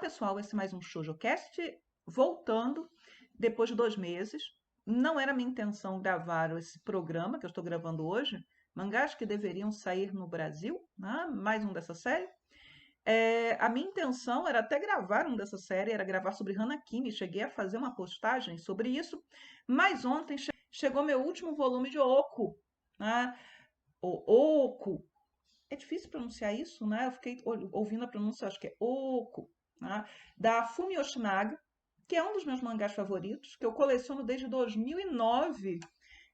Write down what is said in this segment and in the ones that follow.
pessoal, esse é mais um ShoujoCast, voltando depois de 2 meses. Não era minha intenção gravar esse programa que eu estou gravando hoje, mangás que deveriam sair no Brasil, né? Mais um dessa série. A minha intenção era até gravar um dessa série, era gravar sobre Hanakimi, cheguei a fazer uma postagem sobre isso, mas ontem chegou meu último volume de Oku, né? O Oku. É difícil pronunciar isso, né? Eu fiquei ouvindo a pronúncia, acho que é Oku, né? Da Fumi Yoshinaga, que é um dos meus mangás favoritos, que eu coleciono desde 2009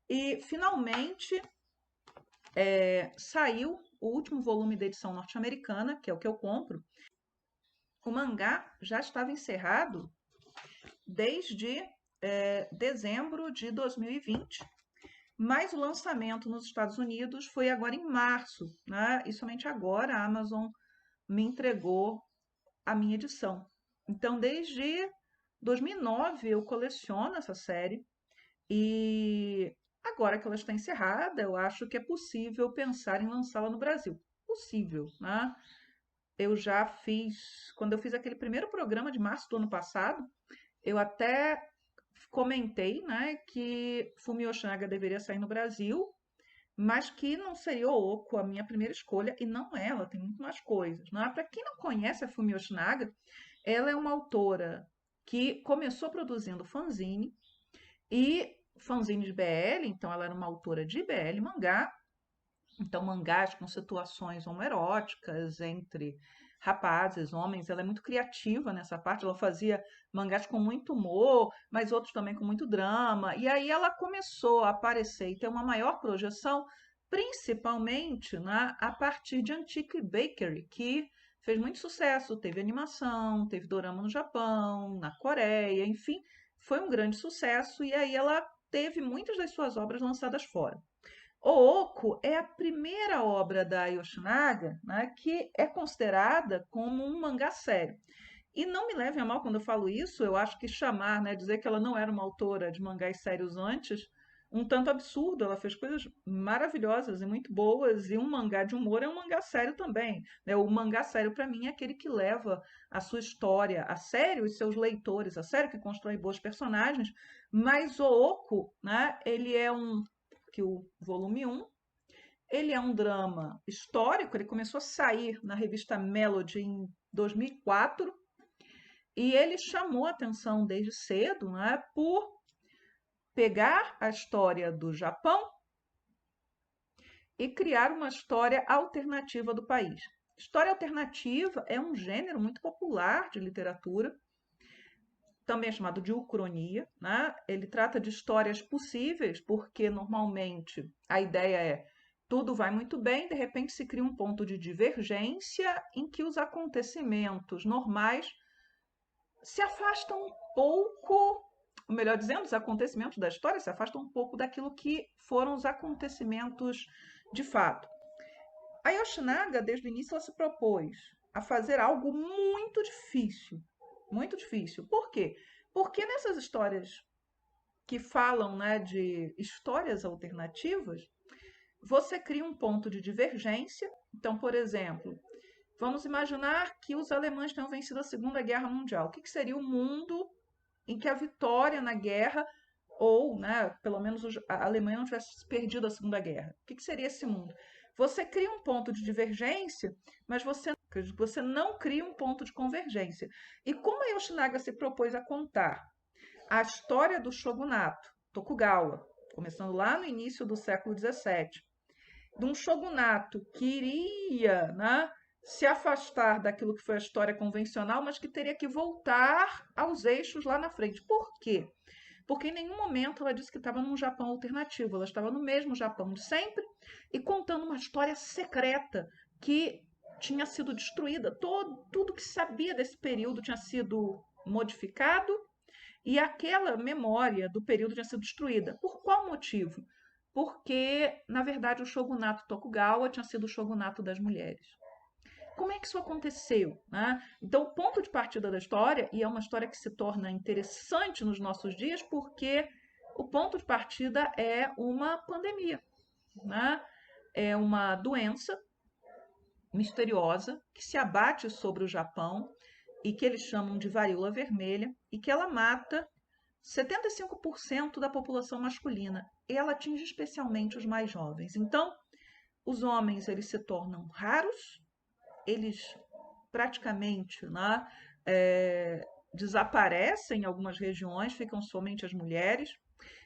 e finalmente saiu o último volume da edição norte-americana, que é o que eu compro. O mangá já estava encerrado desde dezembro de 2020, mas o lançamento nos Estados Unidos foi agora em março, né? E somente agora a Amazon me entregou a minha edição. Então, desde 2009 eu coleciono essa série e agora que ela está encerrada, eu acho que é possível pensar em lançá-la no Brasil. Possível, né? Eu já fiz, quando eu fiz aquele primeiro programa de março do ano passado, eu até comentei, né, que Fumi Yoshinaga deveria sair no Brasil, mas que não seria o Oco a minha primeira escolha, e não é, ela tem muito mais coisas. Né? Para quem não conhece a Fumi Yoshinaga, ela é uma autora que começou produzindo fanzine, e fanzine de BL, então ela era uma autora de BL mangá, então mangás com situações homoeróticas entre rapazes, homens, ela é muito criativa nessa parte, ela fazia mangás com muito humor, mas outros também com muito drama, e aí ela começou a aparecer e ter uma maior projeção, principalmente, né, a partir de Antique Bakery, que fez muito sucesso, teve animação, teve dorama no Japão, na Coreia, enfim, foi um grande sucesso, e aí ela teve muitas das suas obras lançadas fora. O Oco é a primeira obra da Yoshinaga, né, que é considerada como um mangá sério. E não me levem a mal quando eu falo isso, eu acho que chamar, né, dizer que ela não era uma autora de mangás sérios antes, um tanto absurdo. Ela fez coisas maravilhosas e muito boas, e um mangá de humor é um mangá sério também. Né? O mangá sério, para mim, é aquele que leva a sua história a sério, os seus leitores a sério, que constrói bons personagens, mas o Oco, né, ele é que o volume 1, ele é um drama histórico, ele começou a sair na revista Melody em 2004, e ele chamou a atenção desde cedo, né, por pegar a história do Japão e criar uma história alternativa do país. História alternativa é um gênero muito popular de literatura, também é chamado de ucronia, né? Ele trata de histórias possíveis, porque normalmente a ideia é tudo vai muito bem, de repente se cria um ponto de divergência em que os acontecimentos normais se afastam um pouco, ou melhor dizendo, os acontecimentos da história se afastam um pouco daquilo que foram os acontecimentos de fato. A Yoshinaga, desde o início, ela se propôs a fazer algo muito difícil. Muito difícil. Por quê? Porque nessas histórias que falam, né, de histórias alternativas, você cria um ponto de divergência. Então, por exemplo, vamos imaginar que os alemães tenham vencido a Segunda Guerra Mundial. O que seria o mundo em que a vitória na guerra, ou, né, pelo menos a Alemanha não tivesse perdido a Segunda Guerra? O que seria esse mundo? Você cria um ponto de divergência, mas você não cria um ponto de convergência. E como a Yoshinaga se propôs a contar a história do shogunato Tokugawa, começando lá no início do século XVII, de um shogunato que iria, né, se afastar daquilo que foi a história convencional, mas que teria que voltar aos eixos lá na frente. Por quê? Porque em nenhum momento ela disse que estava num Japão alternativo, ela estava no mesmo Japão de sempre e contando uma história secreta que tinha sido destruída. Tudo que se sabia desse período tinha sido modificado e aquela memória do período tinha sido destruída. Por qual motivo? Porque, na verdade, o shogunato Tokugawa tinha sido o shogunato das mulheres. Como é que isso aconteceu? Né? Então, o ponto de partida da história, e é uma história que se torna interessante nos nossos dias, porque o ponto de partida é uma pandemia. Né? É uma doença misteriosa que se abate sobre o Japão e que eles chamam de varíola vermelha, e que ela mata 75% da população masculina. E ela atinge especialmente os mais jovens. Então, os homens eles se tornam raros, eles praticamente, né, desaparecem em algumas regiões, ficam somente as mulheres.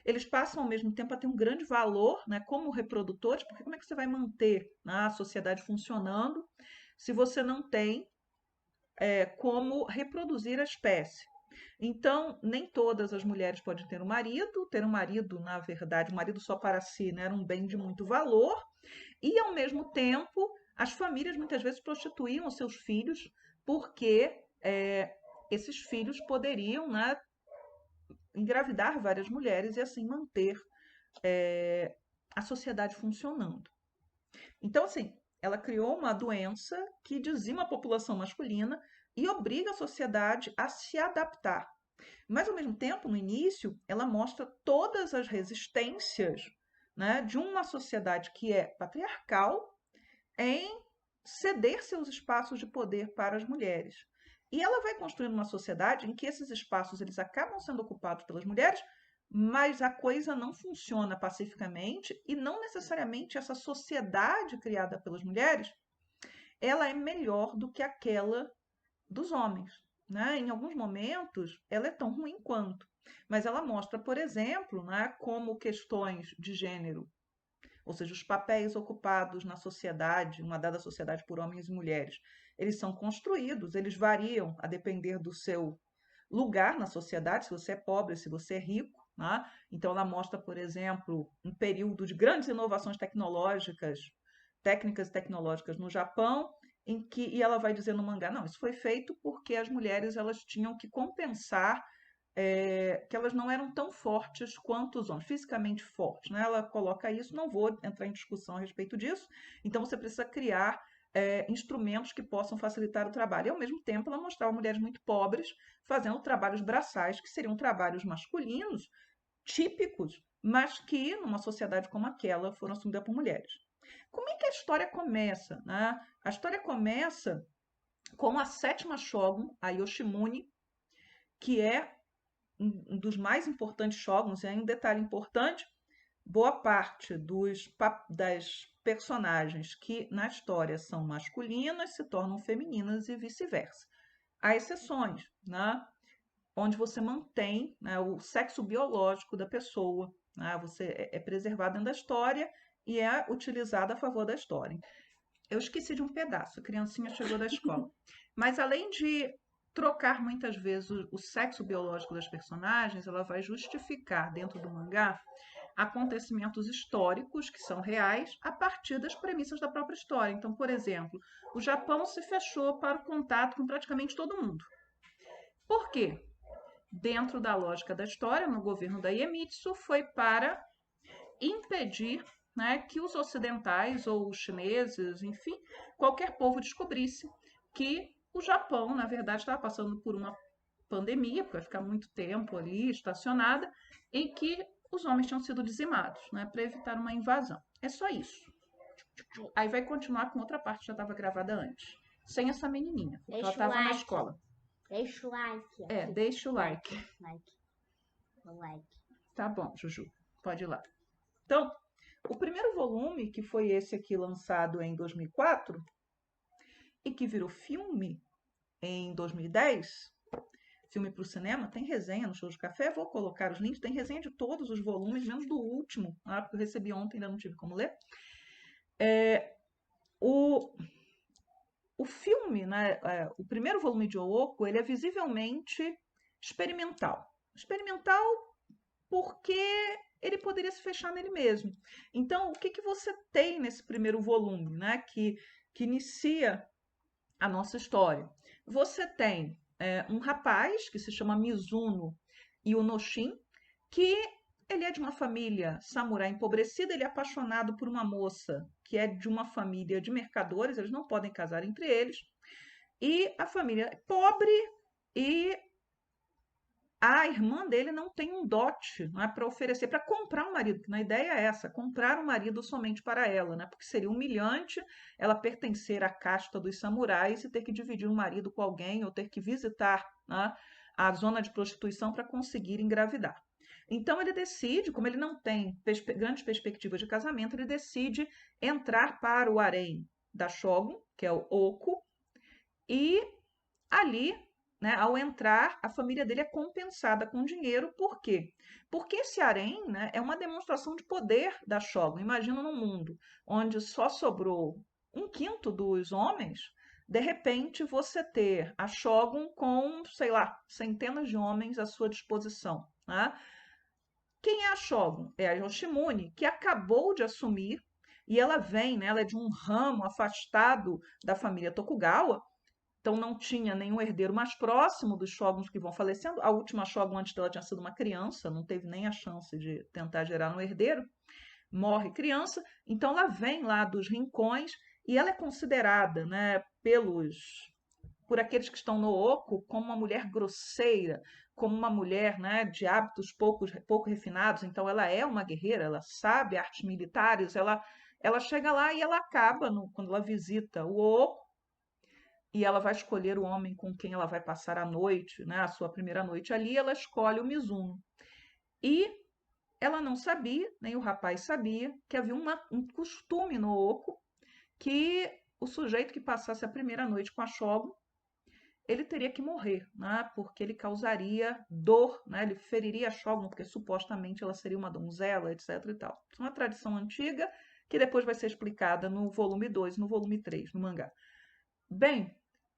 Eles passam ao mesmo tempo a ter um grande valor, né, como reprodutores, porque como é que você vai manter, né, a sociedade funcionando se você não tem como reproduzir a espécie? Então, nem todas as mulheres podem ter um marido. Ter um marido, na verdade, um marido só para si, né, era um bem de muito valor. E, ao mesmo tempo, as famílias muitas vezes prostituíam os seus filhos, porque esses filhos poderiam, né, engravidar várias mulheres e assim manter a sociedade funcionando. Então, assim, ela criou uma doença que dizima a população masculina e obriga a sociedade a se adaptar. Mas, ao mesmo tempo, no início, ela mostra todas as resistências, né, de uma sociedade que é patriarcal em ceder seus espaços de poder para as mulheres. E ela vai construindo uma sociedade em que esses espaços eles acabam sendo ocupados pelas mulheres, mas a coisa não funciona pacificamente e não necessariamente essa sociedade criada pelas mulheres, ela é melhor do que aquela dos homens, né? Em alguns momentos, ela é tão ruim quanto, mas ela mostra, por exemplo, né, como questões de gênero, ou seja, os papéis ocupados na sociedade, uma dada sociedade por homens e mulheres, eles são construídos, eles variam a depender do seu lugar na sociedade, se você é pobre, se você é rico, né? Então ela mostra, por exemplo, um período de grandes inovações tecnológicas, técnicas tecnológicas no Japão, em que e ela vai dizer no mangá, não, isso foi feito porque as mulheres elas tinham que compensar que elas não eram tão fortes quanto os homens, fisicamente fortes, né? Ela coloca isso, não vou entrar em discussão a respeito disso. Então você precisa criar instrumentos que possam facilitar o trabalho. E ao mesmo tempo ela mostrava mulheres muito pobres fazendo trabalhos braçais, que seriam trabalhos masculinos, típicos, mas que numa sociedade como aquela foram assumidas por mulheres. Como é que a história começa, né? A história começa com a sétima Shogun, a Yoshimune, que é um dos mais importantes shoguns, e aí um detalhe importante, boa parte das personagens que na história são masculinas se tornam femininas e vice-versa. Há exceções, né? Onde você mantém, né, o sexo biológico da pessoa, né? Você é preservado dentro da história e é utilizado a favor da história. Eu esqueci de um pedaço, a criancinha chegou da escola. Mas além de trocar muitas vezes o sexo biológico das personagens, ela vai justificar dentro do mangá acontecimentos históricos que são reais a partir das premissas da própria história. Então, por exemplo, o Japão se fechou para o contato com praticamente todo mundo. Por quê? Dentro da lógica da história, no governo da Iemitsu, foi para impedir, né, que os ocidentais ou os chineses, enfim, qualquer povo descobrisse que o Japão, na verdade, estava passando por uma pandemia, porque vai ficar muito tempo ali estacionada, em que os homens tinham sido dizimados, né, para evitar uma invasão. É só isso. Aí vai continuar com outra parte que já estava gravada antes, sem essa menininha, porque ela Deixa o estava na like. escola. Deixa o like. É, deixa o like. Like. O like. Tá bom, Juju, pode ir lá. Então, o primeiro volume, que foi esse aqui lançado em 2004 e que virou filme em 2010, filme para o cinema, tem resenha no Show de Café, vou colocar os links, tem resenha de todos os volumes, menos do último, porque eu recebi ontem, ainda não tive como ler. O, o filme, né, o primeiro volume de Ooko, ele é visivelmente experimental. Experimental porque ele poderia se fechar nele mesmo. Então, o que, que você tem nesse primeiro volume, né, que inicia a nossa história? Você tem um rapaz que se chama Mizuno Yunoshin, que ele é de uma família samurai empobrecida, ele é apaixonado por uma moça que é de uma família de mercadores, eles não podem casar entre eles, e a família é pobre e a irmã dele não tem um dote, não é, para oferecer, para comprar um marido, porque a ideia é essa, comprar um marido somente para ela, né? Porque seria humilhante ela pertencer à casta dos samurais e ter que dividir um marido com alguém ou ter que visitar, né, a zona de prostituição para conseguir engravidar. Então ele decide, como ele não tem grandes perspectivas de casamento, ele decide entrar para o harém da Shogun, que é o Oku, e ali, né, ao entrar, a família dele é compensada com dinheiro. Por quê? Porque esse harém, né, é uma demonstração de poder da Shogun. Imagina num mundo onde só sobrou um quinto dos homens, de repente você ter a Shogun com, sei lá, centenas de homens à sua disposição, né? Quem é a Shogun? É a Yoshimune, que acabou de assumir, e ela vem, né, ela é de um ramo afastado da família Tokugawa, então não tinha nenhum herdeiro mais próximo dos shoguns que vão falecendo. A última shogun antes dela tinha sido uma criança, não teve nem a chance de tentar gerar um herdeiro, morre criança, então ela vem lá dos rincões e ela é considerada, né, por aqueles que estão no oco como uma mulher grosseira, como uma mulher, né, de hábitos pouco refinados. Então ela é uma guerreira, ela sabe artes militares, ela chega lá e ela acaba, quando ela visita o oco, e ela vai escolher o homem com quem ela vai passar a noite, né, a sua primeira noite ali, ela escolhe o Mizuno. E ela não sabia, nem o rapaz sabia, que havia um costume no oco que o sujeito que passasse a primeira noite com a Shogun, ele teria que morrer, né, porque ele causaria dor, né, ele feriria a Shogun, porque supostamente ela seria uma donzela, etc. e tal. Isso é uma tradição antiga que depois vai ser explicada no volume 2, no volume 3, no mangá. Bem,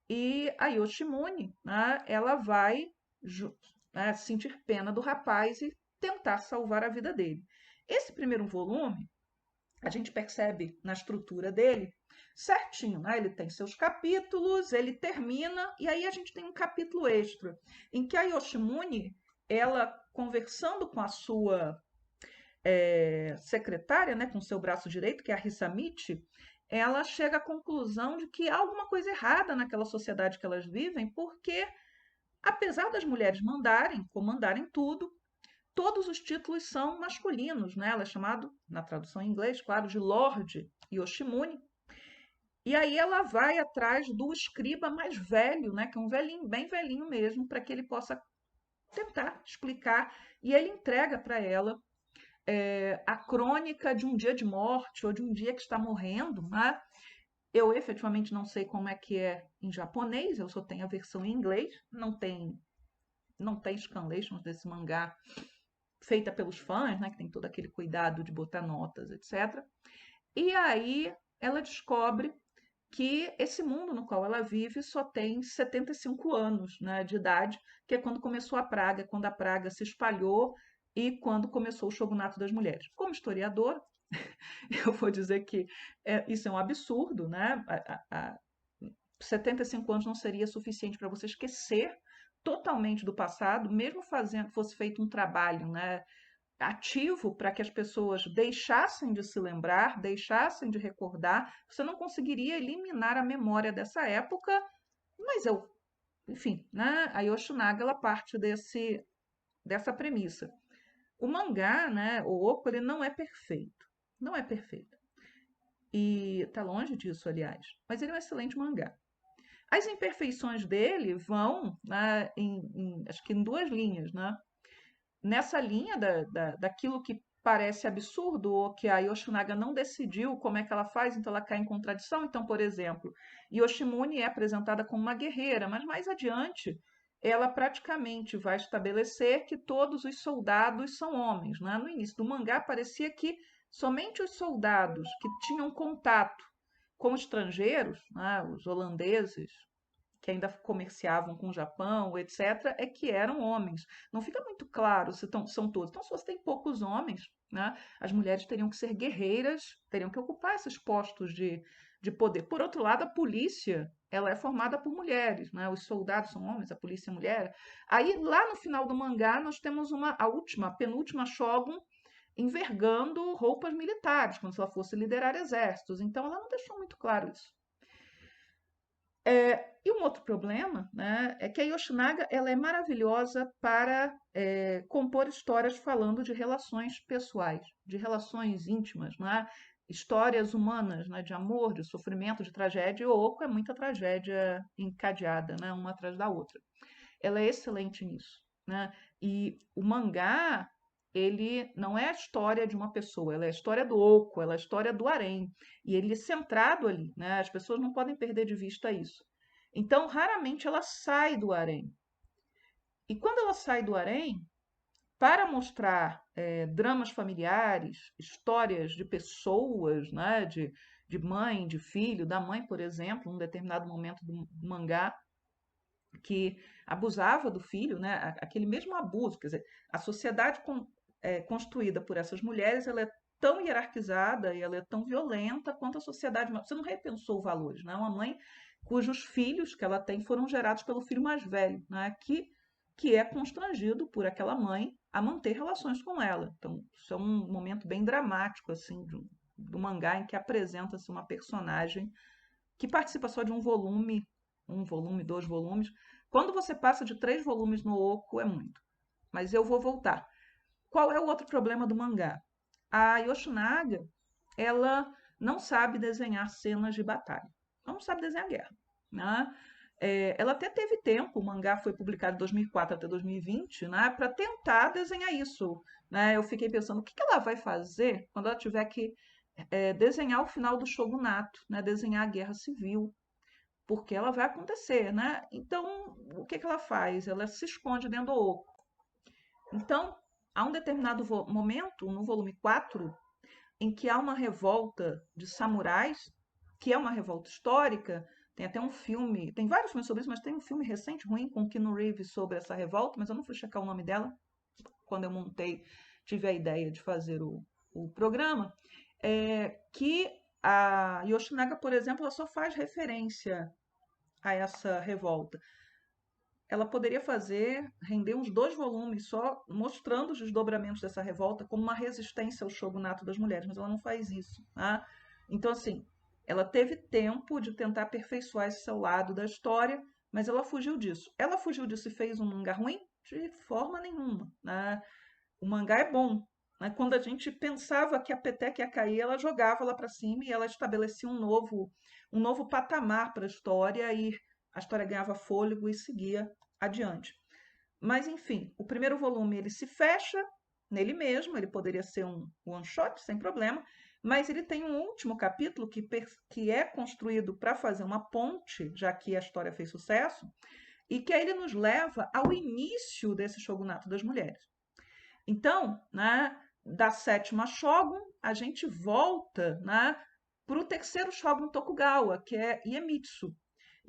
e a Yoshimune, né, ela vai né, sentir pena do rapaz e tentar salvar a vida dele. Esse primeiro volume, a gente percebe na estrutura dele certinho, né? Ele tem seus capítulos, ele termina, e aí a gente tem um capítulo extra, em que a Yoshimune, ela conversando com a sua secretária, né, com seu braço direito, que é a Hisamichi, ela chega à conclusão de que há alguma coisa errada naquela sociedade que elas vivem, porque, apesar das mulheres comandarem tudo, todos os títulos são masculinos, né? Ela é chamado, na tradução em inglês, claro, de Lord Yoshimune. E aí ela vai atrás do escriba mais velho, né? Que é um velhinho, bem velhinho mesmo, para que ele possa tentar explicar. E ele entrega para ela a crônica de um dia de morte ou de um dia que está morrendo, né? Eu efetivamente não sei como é que é em japonês, eu só tenho a versão em inglês, não tem scanlations desse mangá feita pelos fãs, né, que tem todo aquele cuidado de botar notas, etc. E aí ela descobre que esse mundo no qual ela vive só tem 75 anos, né, de idade, que é quando começou a praga, quando a praga se espalhou e quando começou o shogunato das mulheres. Como historiadora, eu vou dizer que isso é um absurdo, né? 75 anos não seria suficiente para você esquecer totalmente do passado, mesmo fosse feito um trabalho, né, ativo para que as pessoas deixassem de se lembrar, deixassem de recordar, você não conseguiria eliminar a memória dessa época, mas enfim, né, a Yoshinaga ela parte dessa premissa. O mangá, né, o Oco, ele não é perfeito, não é perfeito. E está longe disso, aliás, mas ele é um excelente mangá. As imperfeições dele vão, né, acho que em duas linhas, né? Nessa linha daquilo que parece absurdo ou que a Yoshinaga não decidiu como é que ela faz, então ela cai em contradição. Então, por exemplo, Yoshimune é apresentada como uma guerreira, mas mais adiante ela praticamente vai estabelecer que todos os soldados são homens, né? No início do mangá parecia que somente os soldados que tinham contato com estrangeiros, né, os holandeses, que ainda comerciavam com o Japão, etc., é que eram homens. Não fica muito claro se são todos. Então, se você tem poucos homens, né, as mulheres teriam que ser guerreiras, teriam que ocupar esses postos de poder. Por outro lado, a polícia ela é formada por mulheres, né? Os soldados são homens, a polícia é mulher. Aí, lá no final do mangá, nós temos a penúltima Shogun envergando roupas militares, como se ela fosse liderar exércitos. Então, ela não deixou muito claro isso. E um outro problema, né, é que a Yoshinaga ela é maravilhosa para compor histórias falando de relações pessoais, de relações íntimas, né, histórias humanas, né, de amor, de sofrimento, de tragédia. E Ooko é muita tragédia encadeada, né, uma atrás da outra. Ela é excelente nisso, né? E o mangá, ele não é a história de uma pessoa, ela é a história do Oco, ela é a história do harém. E ele é centrado ali, né? As pessoas não podem perder de vista isso. Então, raramente ela sai do harém. E quando ela sai do harém, para mostrar dramas familiares, histórias de pessoas, né? De mãe, de filho, da mãe, por exemplo, num determinado momento do mangá, que abusava do filho, né? Aquele mesmo abuso, quer dizer, a sociedade construída por essas mulheres, ela é tão hierarquizada e ela é tão violenta quanto a sociedade. Você não repensou valores, né? Uma mãe cujos filhos que ela tem foram gerados pelo filho mais velho, né? Que é constrangido por aquela mãe a manter relações com ela. Então, isso é um momento bem dramático, assim, do mangá, em que apresenta-se uma personagem que participa só de um volume, 2 volumes. Quando você passa de 3 volumes no Oco, é muito. Mas eu vou voltar. Qual é o outro problema do mangá? A Yoshinaga, ela não sabe desenhar cenas de batalha. Ela não sabe desenhar guerra, né? Ela até teve tempo, o mangá foi publicado de 2004 até 2020, né, para tentar desenhar isso. Né? Eu fiquei pensando, o que ela vai fazer quando ela tiver que desenhar o final do shogunato, né, desenhar a guerra civil, porque ela vai acontecer, né? Então, o que ela faz? Ela se esconde dentro do oco. Então, há um determinado momento, no volume 4, em que há uma revolta de samurais, que é uma revolta histórica. Tem até um filme, tem vários filmes sobre isso, mas tem um filme recente, ruim, com Keanu Reeves sobre essa revolta, mas eu não fui checar o nome dela quando eu montei, tive a ideia de fazer o programa, que a Yoshinaga, por exemplo, ela só faz referência a essa revolta. Ela poderia render uns 2 volumes só, mostrando os desdobramentos dessa revolta como uma resistência ao shogunato das mulheres, mas ela não faz isso. Tá? Então, assim, ela teve tempo de tentar aperfeiçoar esse seu lado da história, mas ela fugiu disso. Ela fugiu disso e fez um mangá ruim? De forma nenhuma. Né? O mangá é bom. Né? Quando a gente pensava que a peteca ia cair, ela jogava lá para cima e ela estabelecia um novo patamar para a história e a história ganhava fôlego e seguia adiante. Mas, enfim, o primeiro volume ele se fecha nele mesmo, ele poderia ser um one shot, sem problema, mas ele tem um último capítulo que é construído para fazer uma ponte, já que a história fez sucesso, e que aí ele nos leva ao início desse shogunato das mulheres. Então, né, da sétima Shogun, a gente volta, né, para o terceiro Shogun Tokugawa, que é Iemitsu.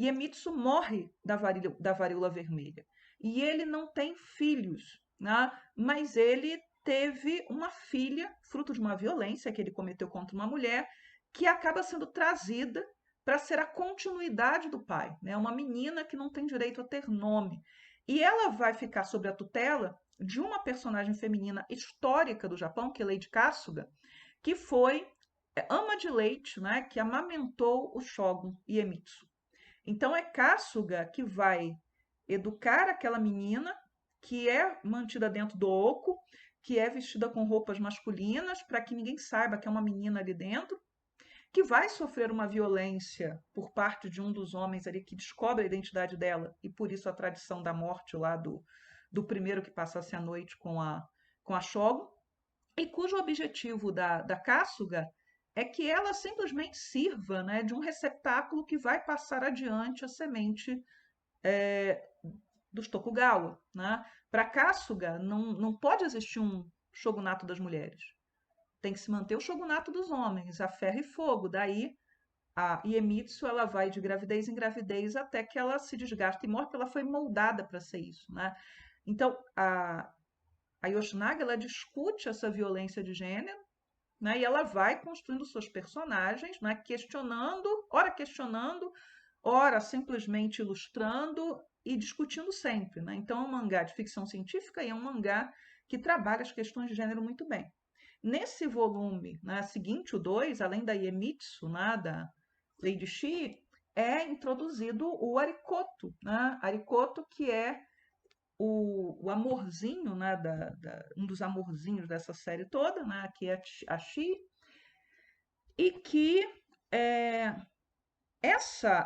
Iemitsu morre da varíola vermelha. E ele não tem filhos, né, mas ele teve uma filha, fruto de uma violência que ele cometeu contra uma mulher, que acaba sendo trazida para ser a continuidade do pai. Né, uma menina que não tem direito a ter nome. E ela vai ficar sob a tutela de uma personagem feminina histórica do Japão, que é Lady Kasuga, que foi ama de leite, né, que amamentou o Shogun Iemitsu. Então é Kasuga que vai educar aquela menina que é mantida dentro do oco, que é vestida com roupas masculinas para que ninguém saiba que é uma menina ali dentro, que vai sofrer uma violência por parte de um dos homens ali que descobre a identidade dela e por isso a tradição da morte lá do primeiro que passasse a noite com a Shogun, e cujo objetivo da Kasuga é que ela simplesmente sirva, né, de um receptáculo que vai passar adiante a semente dos Tokugawa. Né? Para Kasuga, não pode existir um shogunato das mulheres. Tem que se manter o shogunato dos homens, a ferro e fogo. Daí a Iemitsu ela vai de gravidez em gravidez até que ela se desgasta e morre, porque ela foi moldada para ser isso. Né? Então, a Yoshinaga ela discute essa violência de gênero, né? E ela vai construindo seus personagens, né? Questionando, ora simplesmente ilustrando e discutindo sempre. Né? Então, é um mangá de ficção científica e é um mangá que trabalha as questões de gênero muito bem. Nesse volume, né, seguinte, o 2, além da Iemitsu, né, da Lady Shi, é introduzido o Arikoto, né? Arikoto, que é o amorzinho, né, um dos amorzinhos dessa série toda, né, que é a Chi, e que é,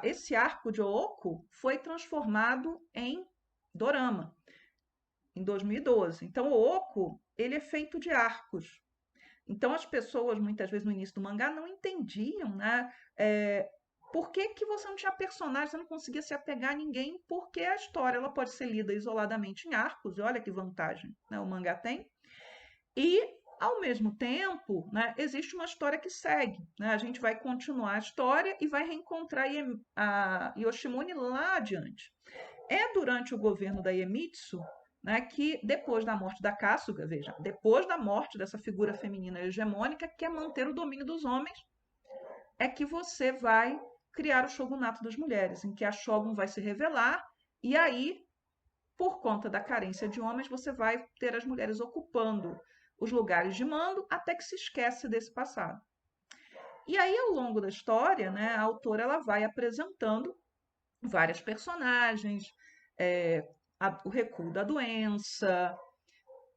esse arco de Ooko foi transformado em dorama em 2012. Então, o Ooko, ele é feito de arcos. Então, as pessoas, muitas vezes, no início do mangá, não entendiam, né? Por que que você não tinha personagem, você não conseguia se apegar a ninguém, porque a história ela pode ser lida isoladamente em arcos, e olha que vantagem, né, o mangá tem. E, ao mesmo tempo, né, existe uma história que segue. Né? A gente vai continuar a história e vai reencontrar a Yoshimune lá adiante. É durante o governo da Iemitsu, né, que depois da morte da Kasuga, veja, depois da morte dessa figura feminina hegemônica que quer manter o domínio dos homens, é que você vai criar o shogunato das mulheres, em que a shogun vai se revelar e aí, por conta da carência de homens, você vai ter as mulheres ocupando os lugares de mando até que se esquece desse passado. E aí, ao longo da história, né, a autora ela vai apresentando várias personagens, é, o recuo da doença.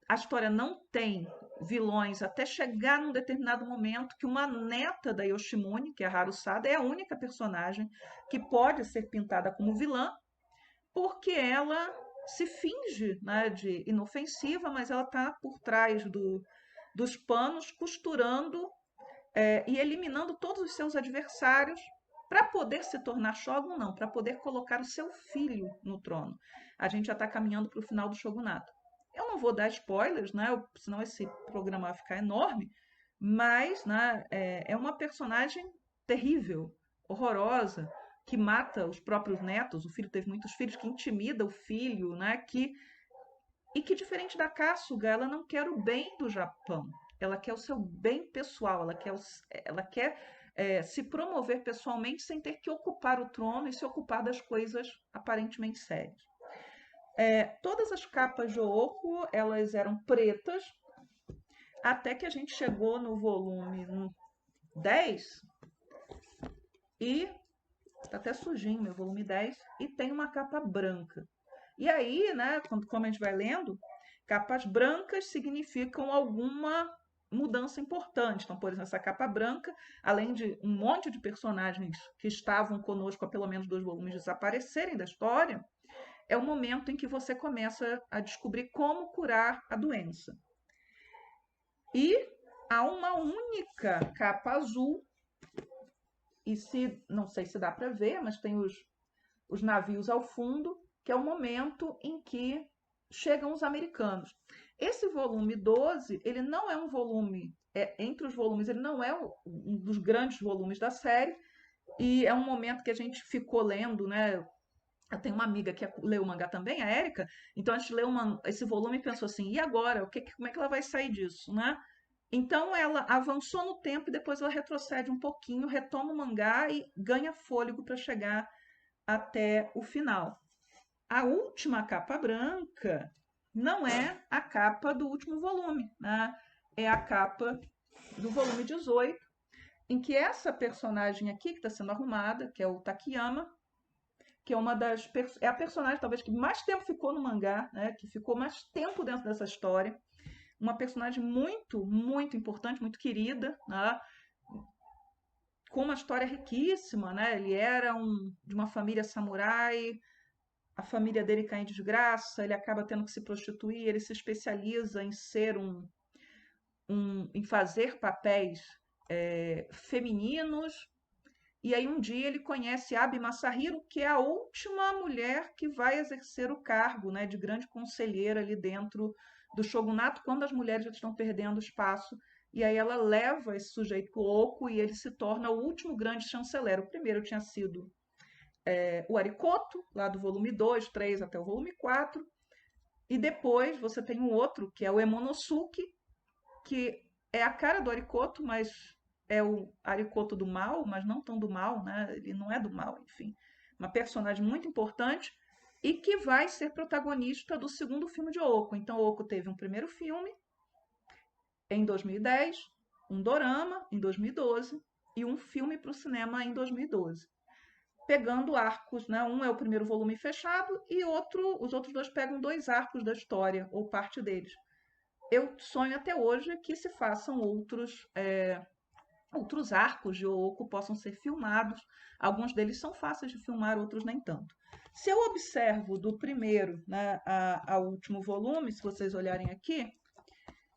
A história não tem vilões até chegar num determinado momento que uma neta da Yoshimune, que é a Harusada, é a única personagem que pode ser pintada como vilã, porque ela se finge, né, de inofensiva, mas ela está por trás dos panos, costurando e eliminando todos os seus adversários para poder se tornar shogun, não, para poder colocar o seu filho no trono. A gente já está caminhando para o final do shogunato. Eu não vou dar spoilers, né, senão esse programa vai ficar enorme, mas né, é uma personagem terrível, horrorosa, que mata os próprios netos. O filho teve muitos filhos, que intimida o filho, né, e que, diferente da Kasuga, ela não quer o bem do Japão. Ela quer o seu bem pessoal, ela quer se promover pessoalmente sem ter que ocupar o trono e se ocupar das coisas aparentemente sérias. Todas as capas de Ooko, elas eram pretas, até que a gente chegou no volume 10 e tá até sujinho meu volume 10 e tem uma capa branca. E aí, né, como a gente vai lendo, capas brancas significam alguma mudança importante. Então, por exemplo, essa capa branca, além de um monte de personagens que estavam conosco há pelo menos 2 volumes desaparecerem da história, é o momento em que você começa a descobrir como curar a doença. E há uma única capa azul, e não sei se dá para ver, mas tem os navios ao fundo, que é o momento em que chegam os americanos. Esse volume 12, ele não é um volume, entre os volumes, ele não é um dos grandes volumes da série, e é um momento que a gente ficou lendo, né? Eu tenho uma amiga que leu o mangá também, a Érica, então a gente leu esse volume e pensou assim, e agora? Como é que ela vai sair disso, né? Então ela avançou no tempo e depois ela retrocede um pouquinho, retoma o mangá e ganha fôlego para chegar até o final. A última capa branca não é a capa do último volume, né? É a capa do volume 18, em que essa personagem aqui, que está sendo arrumada, que é o Takiyama, que é é a personagem talvez que mais tempo ficou no mangá, né? Que ficou mais tempo dentro dessa história. Uma personagem muito, muito importante, muito querida, né? Com uma história riquíssima, né? Ele era de uma família samurai, a família dele cai em desgraça, ele acaba tendo que se prostituir, ele se especializa em ser em fazer papéis femininos. E aí um dia ele conhece Abi Masahiro, que é a última mulher que vai exercer o cargo, né, de grande conselheira ali dentro do shogunato, quando as mulheres já estão perdendo espaço. E aí ela leva esse sujeito louco e ele se torna o último grande chanceler. O primeiro tinha sido o Arikoto, lá do volume 2, 3 até o volume 4. E depois você tem um outro, que é o Emonosuke, que é a cara do Arikoto, mas é o Arikoto do mal, mas não tão do mal, né? Ele não é do mal, enfim. Uma personagem muito importante e que vai ser protagonista do segundo filme de Ooko. Então, Ooko teve um primeiro filme em 2010, um dorama em 2012 e um filme para o cinema em 2012. pegando arcos, né? Um é o primeiro volume fechado e os outros dois pegam 2 arcos da história, ou parte deles. Eu sonho até hoje que se façam outros arcos de Ooko possam ser filmados. Alguns deles são fáceis de filmar, outros nem tanto. Se eu observo do primeiro, né, ao último volume, se vocês olharem aqui,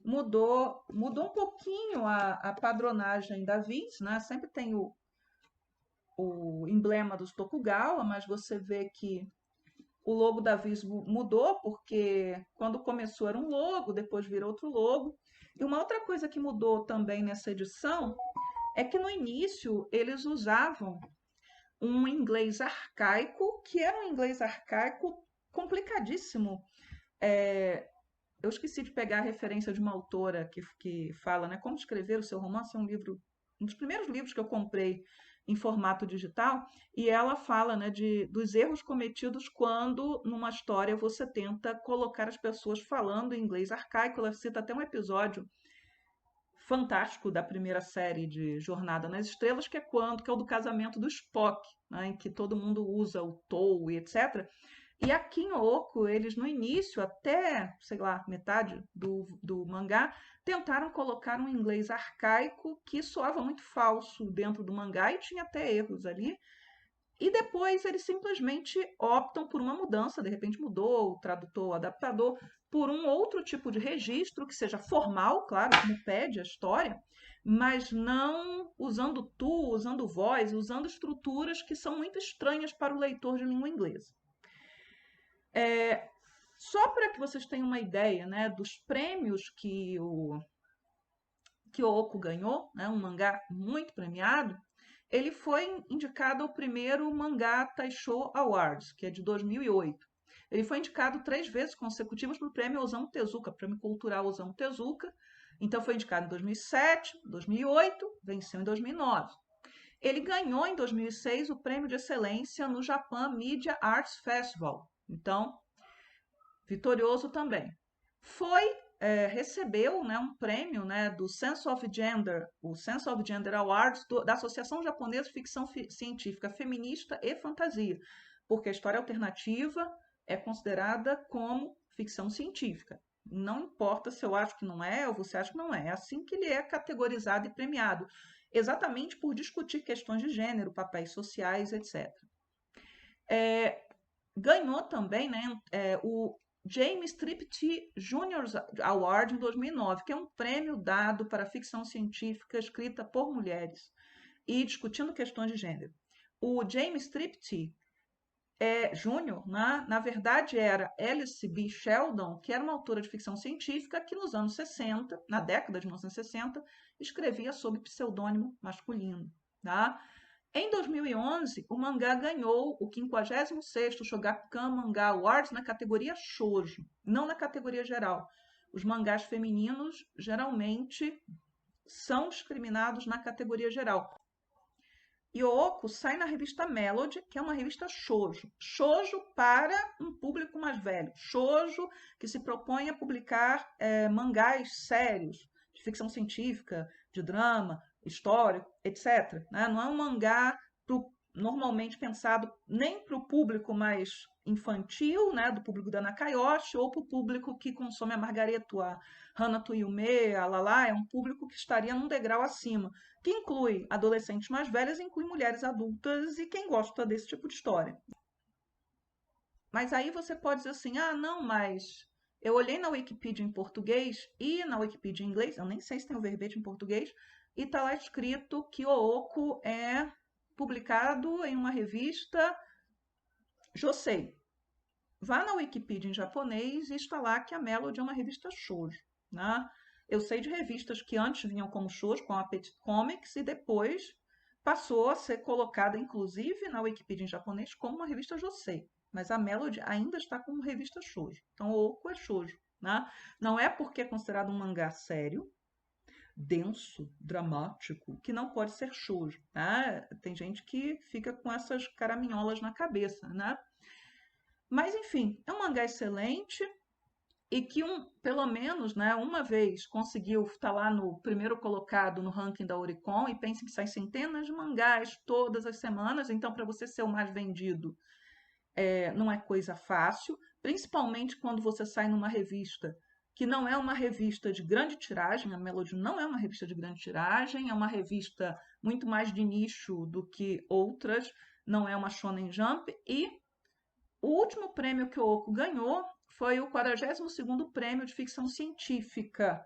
mudou um pouquinho a padronagem da Viz, né? Sempre tem o emblema dos Tokugawa, mas você vê que o logo da Viz mudou, porque quando começou era um logo, depois virou outro logo. E uma outra coisa que mudou também nessa edição é que no início eles usavam um inglês arcaico, que era um inglês arcaico complicadíssimo. Eu esqueci de pegar a referência de uma autora que fala, né, como escrever o seu romance. É um dos primeiros livros que eu comprei em formato digital, e ela fala, né, dos erros cometidos quando numa história você tenta colocar as pessoas falando em inglês arcaico. Ela cita até um episódio fantástico da primeira série de Jornada nas Estrelas, que é o do casamento do Spock, né, em que todo mundo usa o tou e etc. E aqui em Ooko, eles no início, até, sei lá, metade do mangá, tentaram colocar um inglês arcaico que soava muito falso dentro do mangá e tinha até erros ali. E depois eles simplesmente optam por uma mudança, de repente mudou o tradutor, o adaptador, por um outro tipo de registro que seja formal, claro, como pede a história, mas não usando tu, usando voz, usando estruturas que são muito estranhas para o leitor de língua inglesa. Só para que vocês tenham uma ideia, né, dos prêmios que o Ooko ganhou, né, um mangá muito premiado, ele foi indicado ao primeiro Mangá Taisho Awards, que é de 2008. Ele foi indicado 3 vezes consecutivas para o prêmio Osamu Tezuka, prêmio cultural Osamu Tezuka. Então foi indicado em 2007, 2008, venceu em 2009. Ele ganhou em 2006 o prêmio de excelência no Japan Media Arts Festival. Então, vitorioso também. Recebeu, né, um prêmio, né, do Sense of Gender, o Sense of Gender Awards da Associação Japonesa de Ficção Científica Feminista e Fantasia, porque a história alternativa é considerada como ficção científica. Não importa se eu acho que não é ou você acha que não é. É assim que ele é categorizado e premiado, exatamente por discutir questões de gênero, papéis sociais, etc. Ganhou também, né, o James Tripty Jr. Award em 2009, que é um prêmio dado para ficção científica escrita por mulheres e discutindo questões de gênero. O James Tripty Jr., na verdade, era Alice B. Sheldon, que era uma autora de ficção científica que nos anos 60, na década de 1960, escrevia sob pseudônimo masculino. Tá? Em 2011, o mangá ganhou o 56º Shogakukan Manga Awards na categoria shoujo, não na categoria geral. Os mangás femininos geralmente são discriminados na categoria geral. Yoko sai na revista Melody, que é uma revista shoujo. Shoujo para um público mais velho. Shoujo que se propõe a publicar mangás sérios, de ficção científica, de drama, histórico, etc. Né? Não é um mangá normalmente pensado nem para o público mais infantil, né, do público da Nakayoshi, ou para o público que consome a Margareto, a Hana Yume, a Lala, é um público que estaria num degrau acima, que inclui adolescentes mais velhas, inclui mulheres adultas e quem gosta desse tipo de história. Mas aí você pode dizer assim, ah, não, mas eu olhei na Wikipedia em português e na Wikipedia em inglês, eu nem sei se tem o verbete em português, e está lá escrito que o Ooko é publicado em uma revista Josei. Vá na Wikipedia em japonês e está lá que a Melody é uma revista shoujo. Né? Eu sei de revistas que antes vinham como shoujo, com a Petit Comics, e depois passou a ser colocada, inclusive, na Wikipedia em japonês como uma revista Josei. Mas a Melody ainda está como revista shoujo. Então, o Ooko é shoujo. Né? Não é porque é considerado um mangá sério, denso, dramático, que não pode ser shoujo. Tá? Tem gente que fica com essas caraminholas na cabeça, né? Mas enfim, é um mangá excelente. e que pelo menos, né, uma vez conseguiu estar lá no primeiro colocado no ranking da Oricon, e pense que saem centenas de mangás todas as semanas, então para você ser o mais vendido não é coisa fácil, principalmente quando você sai numa revista que não é uma revista de grande tiragem, a Melody não é uma revista de grande tiragem, é uma revista muito mais de nicho do que outras, não é uma Shonen Jump, e o último prêmio que o Oco ganhou foi o 42º prêmio de ficção científica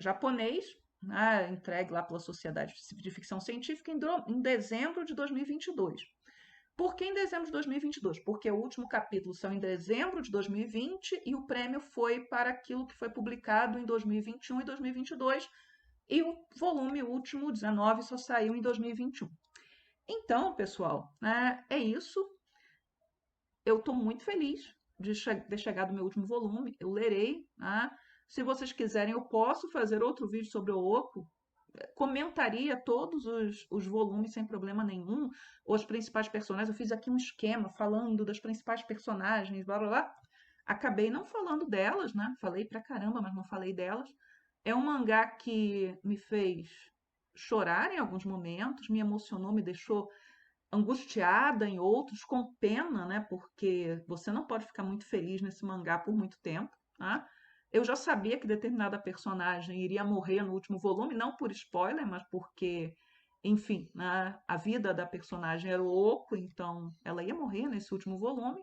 japonês, né, entregue lá pela Sociedade de Ficção Científica em dezembro de 2022. Por que em dezembro de 2022? Porque o último capítulo são em dezembro de 2020 e o prêmio foi para aquilo que foi publicado em 2021 e 2022 e o volume último, 19, só saiu em 2021. Então, pessoal, né, é isso. Eu estou muito feliz de ter chegado ao meu último volume. Eu lerei, né? Se vocês quiserem, eu posso fazer outro vídeo sobre o Oco. Comentaria todos os volumes sem problema nenhum, os principais personagens. Eu fiz aqui um esquema falando das principais personagens, blá blá blá. Acabei não falando delas, né? Falei pra caramba, mas não falei delas. É um mangá que me fez chorar em alguns momentos, me emocionou, me deixou angustiada em outros, com pena, né? Porque você não pode ficar muito feliz nesse mangá por muito tempo, tá? Eu já sabia que determinada personagem iria morrer no último volume, não por spoiler, mas porque, enfim, né, a vida da personagem era o Oco, então ela ia morrer nesse último volume.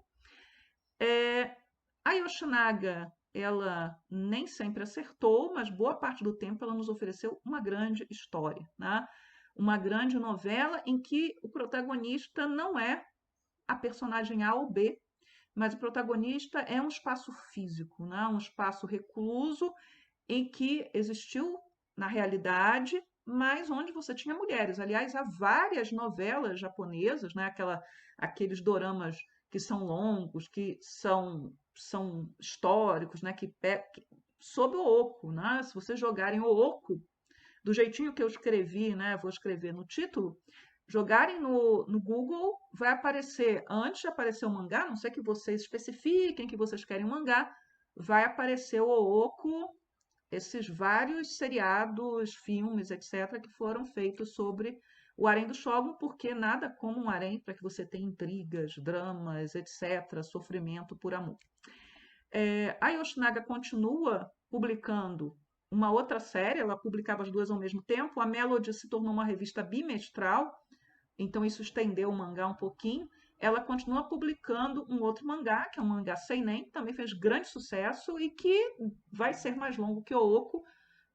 A Yoshinaga, ela nem sempre acertou, mas boa parte do tempo ela nos ofereceu uma grande história, né? Uma grande novela em que o protagonista não é a personagem A ou B, mas o protagonista é um espaço físico, né? Um espaço recluso em que existiu na realidade, mas onde você tinha mulheres. Aliás, há várias novelas japonesas, né? Aqueles doramas que são longos, que são históricos, né? Sob o oco, né? Se vocês jogarem o oco do jeitinho que eu escrevi, né? Vou escrever no título. Jogarem no Google, vai aparecer, antes de aparecer o mangá, não sei que vocês especifiquem que vocês querem um mangá, vai aparecer o Ooko, esses vários seriados, filmes, etc., que foram feitos sobre o harém do Shogun, porque nada como um harém para que você tenha intrigas, dramas, etc., sofrimento por amor. A Yoshinaga continua publicando uma outra série, ela publicava as duas ao mesmo tempo. A Melody se tornou uma revista bimestral, então isso estendeu o mangá um pouquinho. Ela continua publicando um outro mangá, que é um mangá seinen, que também fez grande sucesso e que vai ser mais longo que o Ooko,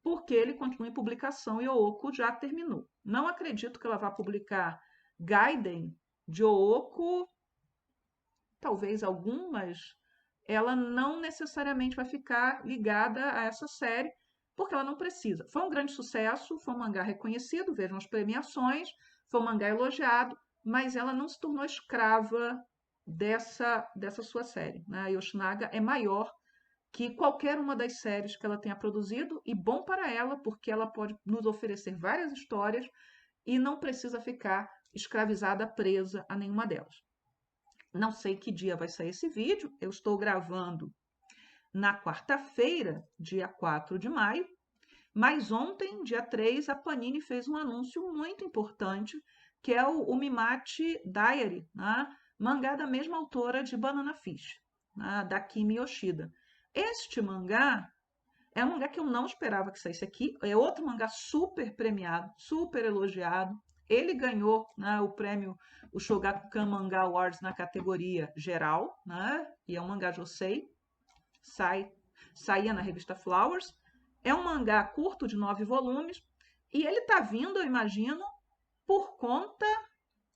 porque ele continua em publicação e o Ooko já terminou. Não acredito que ela vá publicar Gaiden de Ooko, talvez algumas, ela não necessariamente vai ficar ligada a essa série, porque ela não precisa. Foi um grande sucesso, foi um mangá reconhecido, vejam as premiações, foi um mangá elogiado, mas ela não se tornou escrava dessa sua série, né? A Yoshinaga é maior que qualquer uma das séries que ela tenha produzido, e bom para ela, porque ela pode nos oferecer várias histórias e não precisa ficar escravizada, presa a nenhuma delas. Não sei que dia vai sair esse vídeo, eu estou gravando na quarta-feira, dia 4 de maio, mas ontem, dia 3, a Panini fez um anúncio muito importante, que é o Mimati Diary, né? Mangá da mesma autora de Banana Fish, né? Da Kimi Yoshida. Este mangá é um mangá que eu não esperava que saísse aqui, é outro mangá super premiado, super elogiado. Ele ganhou, né, o prêmio, o Shogakukan Manga Awards na categoria geral, né? E é um mangá josei, saía na revista Flowers. É um mangá curto de 9 volumes e ele está vindo, eu imagino, por conta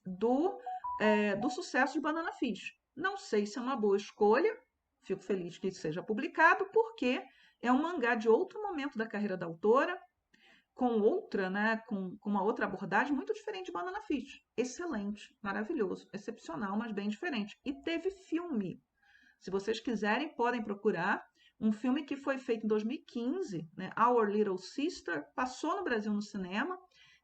do sucesso de Banana Fish. Não sei se é uma boa escolha, fico feliz que seja publicado, porque é um mangá de outro momento da carreira da autora, com outra, né, com uma outra abordagem muito diferente de Banana Fish. Excelente, maravilhoso, excepcional, mas bem diferente. E teve filme. Se vocês quiserem, podem procurar. Um filme que foi feito em 2015, né, Our Little Sister, passou no Brasil no cinema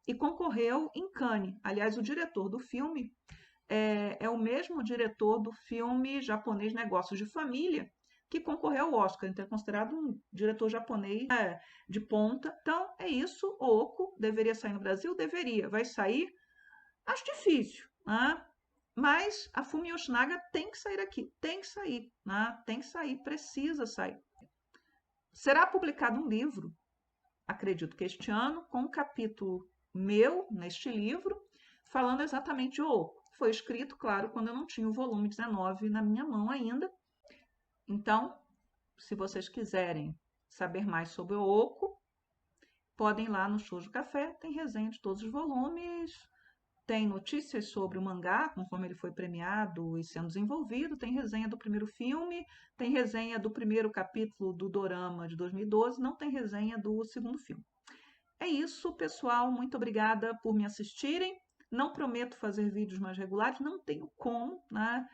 e concorreu em Cannes. Aliás, o diretor do filme é o mesmo diretor do filme japonês Negócios de Família, que concorreu ao Oscar, então é considerado um diretor japonês de ponta. Então, é isso. Oco deveria sair no Brasil? Deveria. Vai sair? Acho difícil, né? Mas a Fumi Yoshinaga tem que sair aqui, tem que sair, né? Tem que sair, precisa sair. Será publicado um livro, acredito que este ano, com um capítulo meu neste livro, falando exatamente de Oco. Foi escrito, claro, quando eu não tinha o volume 19 na minha mão ainda. Então, se vocês quiserem saber mais sobre o Oco, podem ir lá no Shoujo Café, tem resenha de todos os volumes, tem notícias sobre o mangá, conforme ele foi premiado e sendo desenvolvido, tem resenha do primeiro filme, tem resenha do primeiro capítulo do Dorama de 2012, não tem resenha do segundo filme. É isso, pessoal, muito obrigada por me assistirem. Não prometo fazer vídeos mais regulares, não tenho como, né?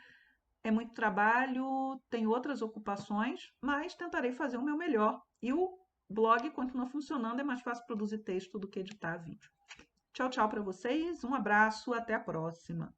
É muito trabalho, tenho outras ocupações, mas tentarei fazer o meu melhor. E o blog continua funcionando, é mais fácil produzir texto do que editar vídeo. Tchau, tchau para vocês, um abraço, até a próxima.